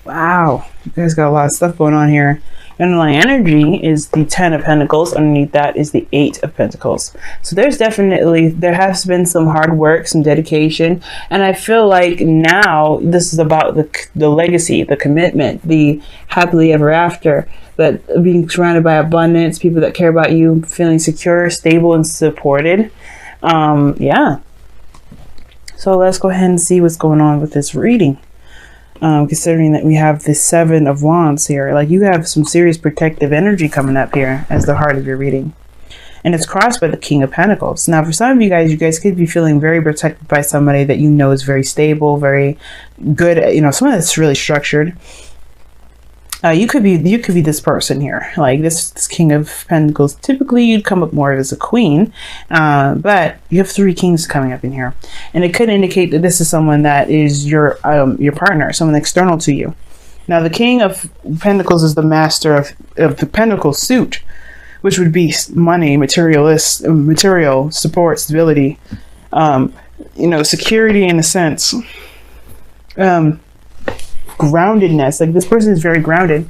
Wow, you guys got a lot of stuff going on here. Underlying energy is the 10 of Pentacles. Underneath that is the 8 of Pentacles. So there has been some hard work, some dedication. And I feel like now this is about the legacy, the commitment, the happily ever after, that being surrounded by abundance, people that care about you, feeling secure, stable, and supported. Yeah. So let's go ahead and see what's going on with this reading. Considering that we have the 7 of Wands here, like you have some serious protective energy coming up here as the heart of your reading, and it's crossed by the King of Pentacles. Now for some of you guys could be feeling very protected by somebody that you know is very stable, very good, someone that's really structured. You could be this person here, like this King of Pentacles. Typically you'd come up more as a queen, but you have 3 kings coming up in here, and it could indicate that this is someone that is your partner, someone external to you. Now the King of Pentacles is the master of the Pentacle suit, which would be money, material support, stability, security in a sense. Groundedness, like this person is very grounded,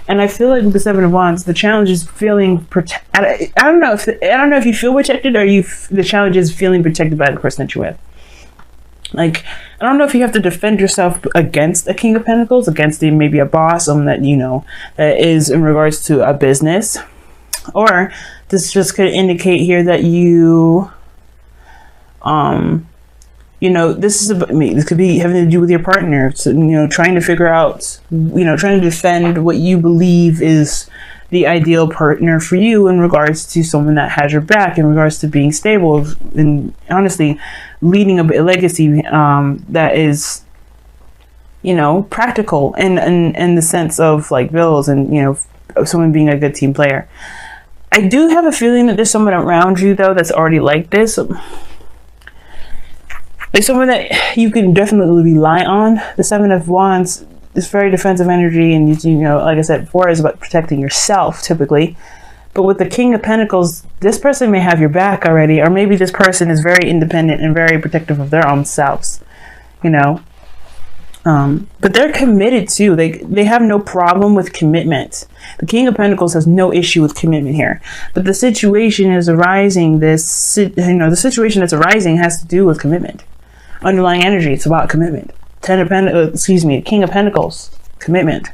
and I feel like with the 7 of Wands, the challenge is feeling I don't know if you feel protected, or the challenge is feeling protected by the person that you're with. Like, I don't know if you have to defend yourself against a King of Pentacles, against maybe a boss, someone that that is in regards to a business, or this just could indicate here that you this is about me. This could be having to do with your partner. So, trying to figure out, trying to defend what you believe is the ideal partner for you in regards to someone that has your back, in regards to being stable, and honestly, leading a legacy that is, practical in the sense of like bills and, someone being a good team player. I do have a feeling that there's someone around you though that's already like this. Like someone that you can definitely rely on. The 7 of Wands is very defensive energy, and like I said before, is about protecting yourself typically. But with the King of Pentacles, this person may have your back already, or maybe this person is very independent and very protective of their own selves, but they're committed too. They have no problem with commitment. The King of Pentacles has no issue with commitment here, but the situation is arising. The situation that's arising has to do with commitment. Underlying energy, it's about commitment. King of Pentacles, commitment.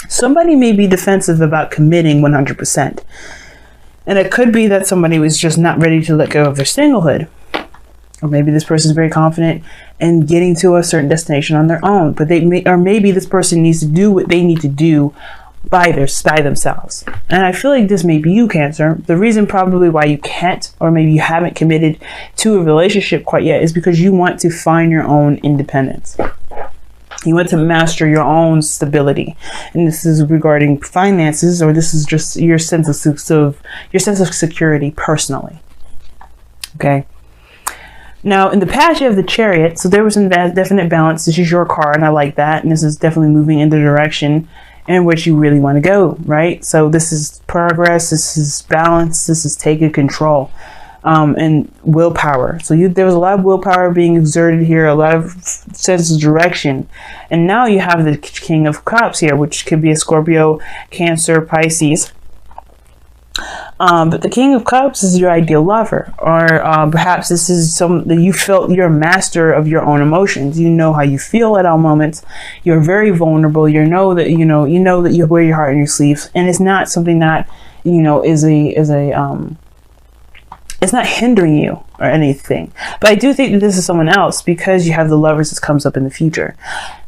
Somebody may be defensive about committing 100%. And it could be that somebody was just not ready to let go of their singlehood. Or maybe this person is very confident in getting to a certain destination on their own. But maybe this person needs to do what they need to do by themselves. And I feel like this may be you, Cancer. The reason probably why you can't, or maybe you haven't committed to a relationship quite yet, is because you want to find your own independence. You want to master your own stability, and this is regarding finances, or this is just your sense of security personally. Okay. Now, in the past, you have the Chariot, so there was some definite balance. This is your card, and I like that, and this is definitely moving in the direction in which you really want to go, right? So this is progress, this is balance, this is taking control, and willpower. So there was a lot of willpower being exerted here, a lot of sense of direction. And now you have the King of Cups here, which could be a Scorpio, Cancer, Pisces. But the King of Cups is your ideal lover, or perhaps this is that you felt you're a master of your own emotions. You know how you feel at all moments. You're very vulnerable. You know that you wear your heart on your sleeves, and it's not something that it's not hindering you or anything. But I do think that this is someone else, because you have the Lovers that comes up in the future.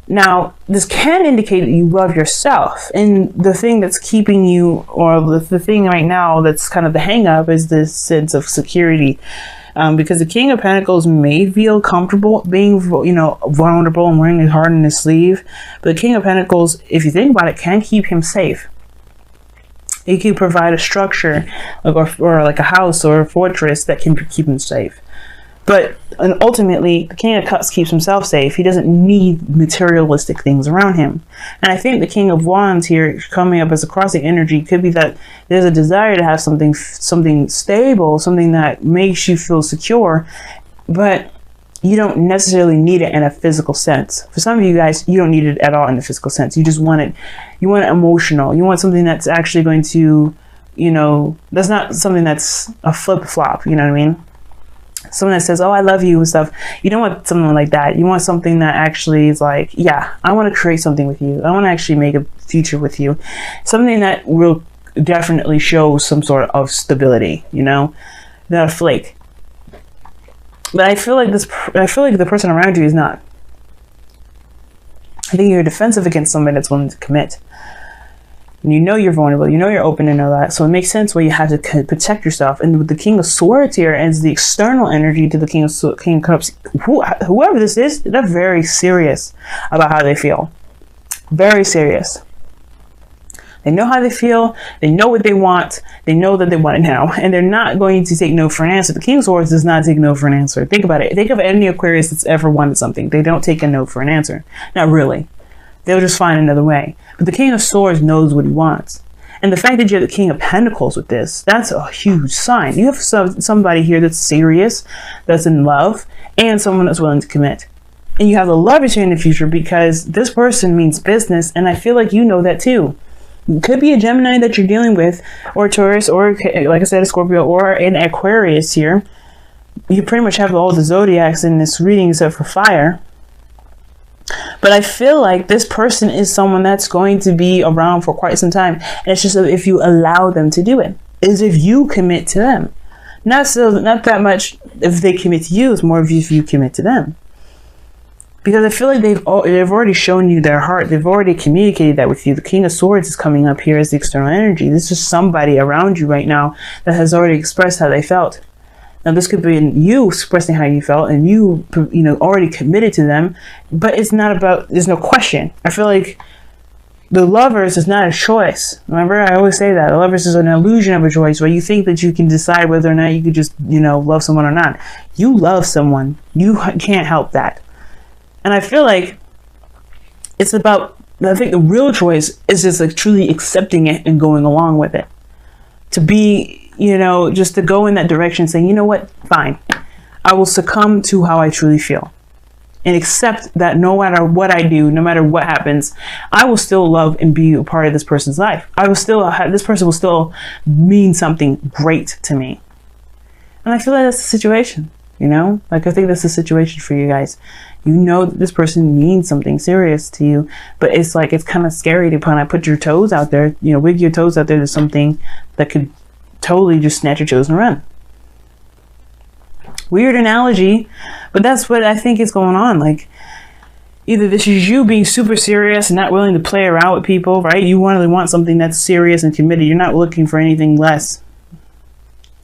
Now, this can indicate that you love yourself, and the thing that's keeping you, or the thing right now that's kind of the hang up, is this sense of security. Because the King of Pentacles may feel comfortable being, vulnerable and wearing his heart on his sleeve. But the King of Pentacles, if you think about it, can keep him safe. He can provide a structure, or like a house or a fortress that can keep him safe. But ultimately, the King of Cups keeps himself safe. He doesn't need materialistic things around him. And I think the King of Wands here, coming up as a crossing energy, could be that there's a desire to have something stable, something that makes you feel secure. But you don't necessarily need it in a physical sense. For some of you guys, you don't need it at all in a physical sense. You just want it, you want it emotional. You want something that's actually going to, you know, that's not something that's a flip-flop, you know what I mean? Someone that says, oh, I love you and stuff. You don't want something like that. You want something that actually is like, yeah, I want to create something with you. I want to actually make a future with you. Something that will definitely show some sort of stability, you know, not a flake. But I feel like the person around you is not. I think you're defensive against somebody that's willing to commit. And you know you're vulnerable. You know you're open and all that. So it makes sense why you have to protect yourself. And with the King of Swords here and the external energy to the King of Cups, whoever this is, they're very serious about how they feel. Very serious. They know how they feel. They know what they want. They know that they want it now. And they're not going to take no for an answer. The King of Swords does not take no for an answer. Think about it. Think of any Aquarius that's ever wanted something. They don't take a no for an answer. Not really. They'll just find another way. But the King of Swords knows what he wants. And the fact that you're the King of Pentacles with this, that's a huge sign. You have somebody here that's serious, that's in love, and someone that's willing to commit. And you have the lovers here in the future because this person means business. And I feel like you know that too. It could be a Gemini that you're dealing with, or Taurus, or like I said, a Scorpio, or an Aquarius here. You pretty much have all the zodiacs in this reading except for fire. But I feel like this person is someone that's going to be around for quite some time. And it's just if you allow them to do it. Is if you commit to them. Not that much if they commit to you. It's more if you commit to them. Because I feel like they've already shown you their heart. They've already communicated that with you. The King of Swords is coming up here as the external energy. This is somebody around you right now that has already expressed how they felt. Now, this could be you expressing how you felt and you know, already committed to them. But it's not about, there's no question. I feel like the lovers is not a choice. Remember, I always say that. The lovers is an illusion of a choice where you think that you can decide whether or not you could just, you know, love someone or not. You love someone. You can't help that. And I feel like it's about, I think the real choice is just like truly accepting it and going along with it. To be, you know, just to go in that direction saying, you know what, fine. I will succumb to how I truly feel. And accept that no matter what I do, no matter what happens, I will still love and be a part of this person's life. I will still have, this person will still mean something great to me. And I feel like that's the situation, you know? Like, I think that's the situation for you guys. You know that this person means something serious to you, but it's like, it's kind of scary to put your toes out there, you know, wig your toes out there to something that could totally just snatch your toes and run. Weird analogy, but that's what I think is going on. Like, either this is you being super serious and not willing to play around with people, right? You really want something that's serious and committed. You're not looking for anything less.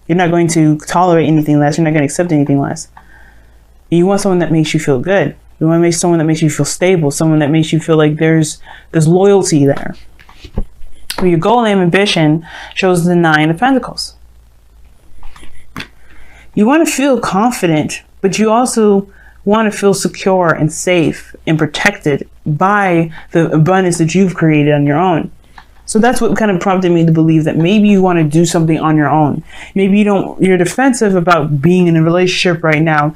You're not going to tolerate anything less. You're not going to accept anything less. You want someone that makes you feel good. You want to make someone that makes you feel stable, someone that makes you feel like there's loyalty there. Well, your goal and ambition shows the 9 of Pentacles. You want to feel confident, but you also want to feel secure and safe and protected by the abundance that you've created on your own. So that's what kind of prompted me to believe that maybe you want to do something on your own. Maybe you're defensive about being in a relationship right now.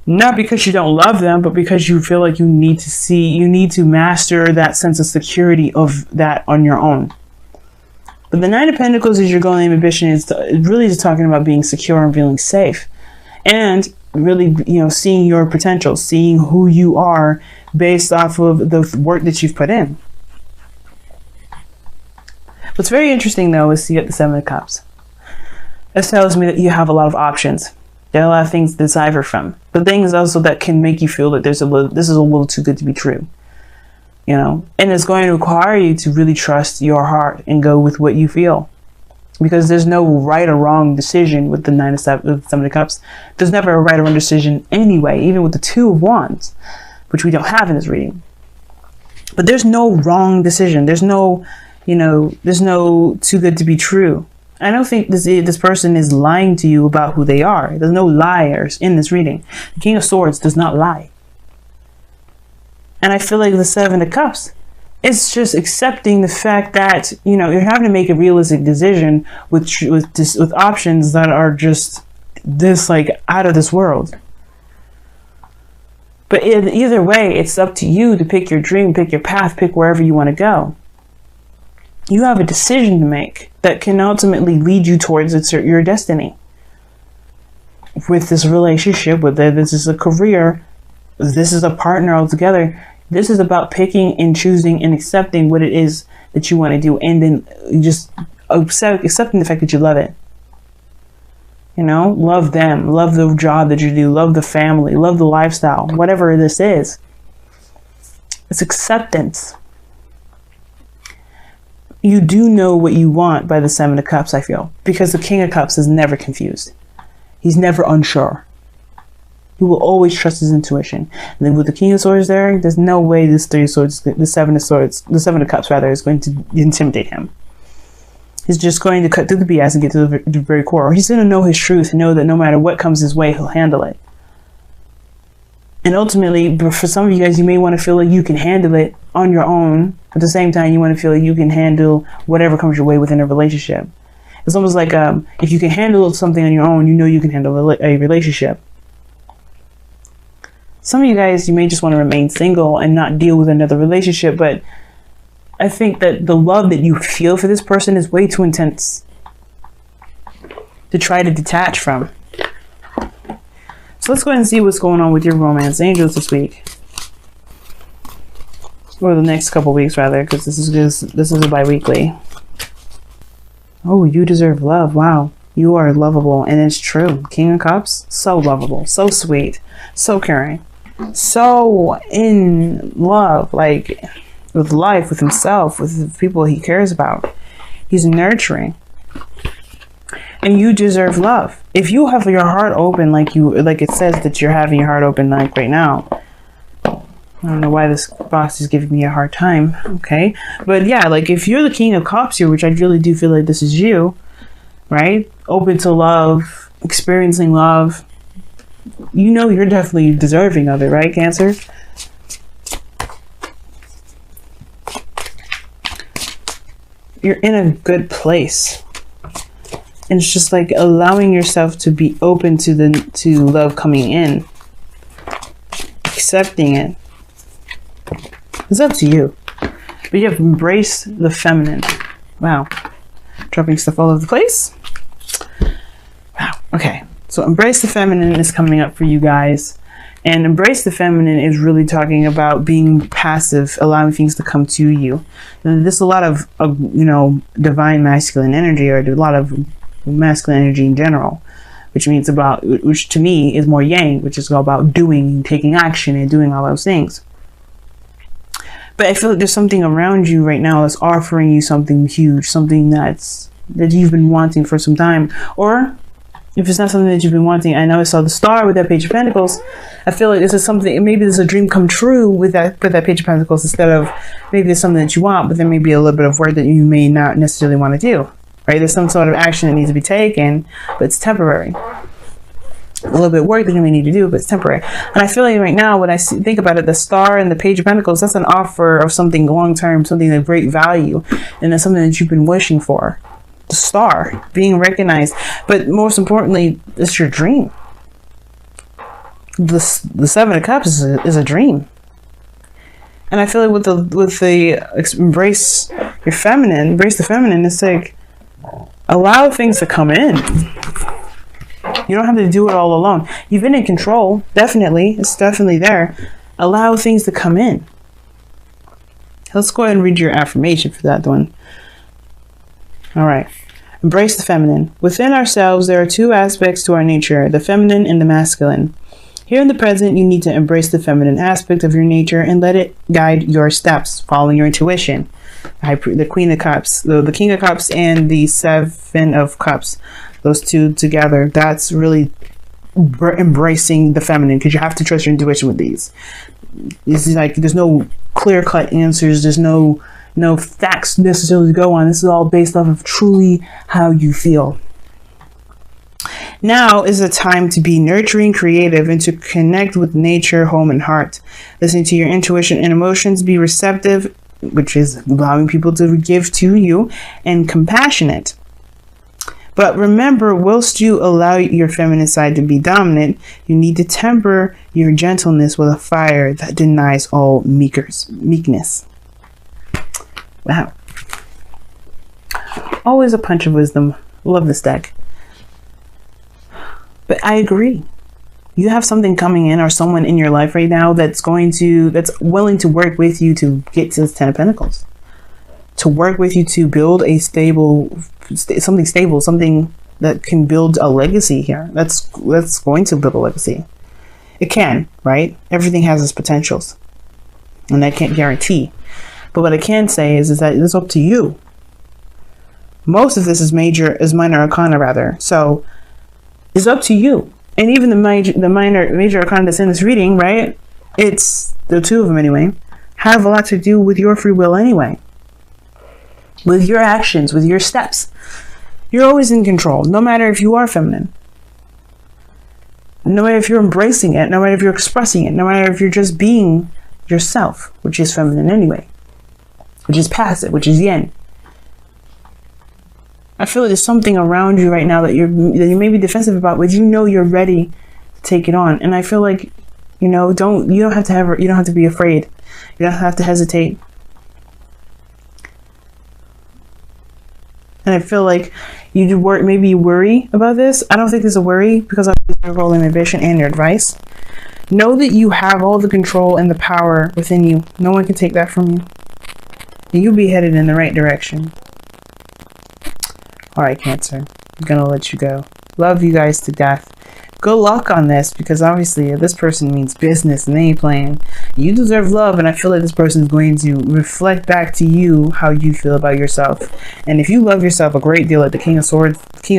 Not because you don't love them, but because you feel like you need to master that sense of security of that on your own. But the 9 of Pentacles is your goal and ambition is really just talking about being secure and feeling safe. And really, you know, seeing your potential, seeing who you are based off of the work that you've put in. What's very interesting, though, is you get the 7 of Cups. This tells me that you have a lot of options. There are a lot of things to decipher from. But things also that can make you feel that this is a little too good to be true. You know, and it's going to require you to really trust your heart and go with what you feel. Because there's no right or wrong decision with the 7 of Cups. There's never a right or wrong decision anyway, even with the 2 of Wands, which we don't have in this reading. But there's no wrong decision. There's no, you know, there's no too good to be true. I don't think this person is lying to you about who they are. There's no liars in this reading. The King of Swords does not lie. And I feel like the 7 of Cups, it's just accepting the fact that, you know, you're having to make a realistic decision with options that are just this, like, out of this world. But either way, it's up to you to pick your dream, pick your path, pick wherever you want to go. You have a decision to make that can ultimately lead you towards your destiny. With this relationship, whether this is a career, this is a partner altogether, this is about picking and choosing and accepting what it is that you want to do, and then just accepting the fact that you love it. You know, love them, love the job that you do, love the family, love the lifestyle, whatever this is. It's acceptance. You do know what you want by the Seven of Cups, I feel, because the King of Cups is never confused. He's never unsure. He will always trust his intuition. And then with the King of Swords there's no way the Seven of Cups rather, is going to intimidate him. He's just going to cut through the BS and get to the very core. He's going to know his truth and know that no matter what comes his way, he'll handle it. And ultimately, for some of you guys, you may want to feel like you can handle it on your own. At the same time, you want to feel like you can handle whatever comes your way within a relationship. It's almost like if you can handle something on your own, you know you can handle a relationship. Some of you guys, you may just want to remain single and not deal with another relationship, but I think that the love that you feel for this person is way too intense to try to detach from. So let's go ahead and see what's going on with your romance angels this week. Or the next couple weeks, rather, because this is a bi-weekly. Oh, you deserve love. Wow. You are lovable, and it's true. King of Cups, so lovable, so sweet, so caring, so in love, like with life, with himself, with the people he cares about. He's nurturing. And you deserve love. If you have your heart open like it says that you're having your heart open like right now. I don't know why this box is giving me a hard time. Okay. But yeah, like if you're the King of Cups here, which I really do feel like this is you, right? Open to love, experiencing love. You know you're definitely deserving of it, right, Cancer? You're in a good place. And it's just like allowing yourself to be open to love coming in. Accepting it. It's up to you. But you have to embrace the feminine. Wow. Dropping stuff all over the place. Wow. Okay. So embrace the feminine is coming up for you guys. And embrace the feminine is really talking about being passive, allowing things to come to you. And there's a lot of divine masculine energy, or a lot of masculine energy in general, which to me is more yang, which is all about doing, taking action and doing all those things. But I feel like there's something around you right now that's offering you something huge, something that you've been wanting for some time. Or if it's not something that you've been wanting, I know I saw the star with that Page of Pentacles. I feel like this is something, maybe there's a dream come true with that Page of Pentacles, instead of maybe there's something that you want, but there may be a little bit of work that you may not necessarily want to do. Right? There's some sort of action that needs to be taken, but it's temporary. A little bit of work that you may need to do, but it's temporary. And I feel like right now, when I think about it, the star and the Page of Pentacles, that's an offer of something long-term, something of great value, and that's something that you've been wishing for. The star, being recognized, but most importantly, it's your dream. The Seven of Cups is a dream. And I feel like with the embrace your feminine, embrace the feminine, it's like, allow things to come in. You don't have to do it all alone. You've been in control, definitely. It's definitely there. Allow things to come in. Let's go ahead and read your affirmation for that one. All right. Embrace the feminine. Within ourselves, there are two aspects to our nature, the feminine and the masculine. Here in the present, you need to embrace the feminine aspect of your nature and let it guide your steps, following your intuition. The Queen of Cups, the King of Cups, and the Seven of Cups. Those two together, that's really embracing the feminine, because you have to trust your intuition with these. It's like there's no clear-cut answers. There's no facts necessarily to go on. This is all based off of truly how you feel. Now is a time to be nurturing, creative, and to connect with nature, home, and heart. Listen to your intuition and emotions. Be receptive, which is allowing people to give to you, and compassionate. But remember, whilst you allow your feminine side to be dominant, you need to temper your gentleness with a fire that denies all meekness. Wow. Always a punch of wisdom. Love this deck. But I agree. You have something coming in, or someone in your life right now that's willing to work with you to get to this 10 of Pentacles. To work with you to build a something that can build a legacy here. That's going to build a legacy. It can, right? Everything has its potentials, and I can't guarantee. But what I can say is that it's up to you. Most of this is minor arcana rather. So it's up to you. And even the major arcana that's in this reading, right? It's the two of them anyway, have a lot to do with your free will anyway. With your actions, with your steps. You're always in control, no matter if you are feminine. No matter if you're embracing it, no matter if you're expressing it, no matter if you're just being yourself, which is feminine anyway. Which is passive, which is yin. I feel like there's something around you right now that you may be defensive about, but you know you're ready to take it on. And I feel like, you don't have to be afraid. You don't have to hesitate. And I feel like maybe you worry about this. I don't think there's a worry, because of your role in ambition and your advice. Know that you have all the control and the power within you. No one can take that from you. And you'll be headed in the right direction. All right, Cancer. I'm going to let you go. Love you guys to death. Good luck on this, because obviously this person means business and they ain't playing. You deserve love, and I feel like this person is going to reflect back to you how you feel about yourself. And if you love yourself a great deal, like the King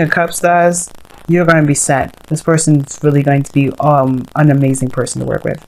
of Cups does, you're going to be set. This person's really going to be an amazing person to work with.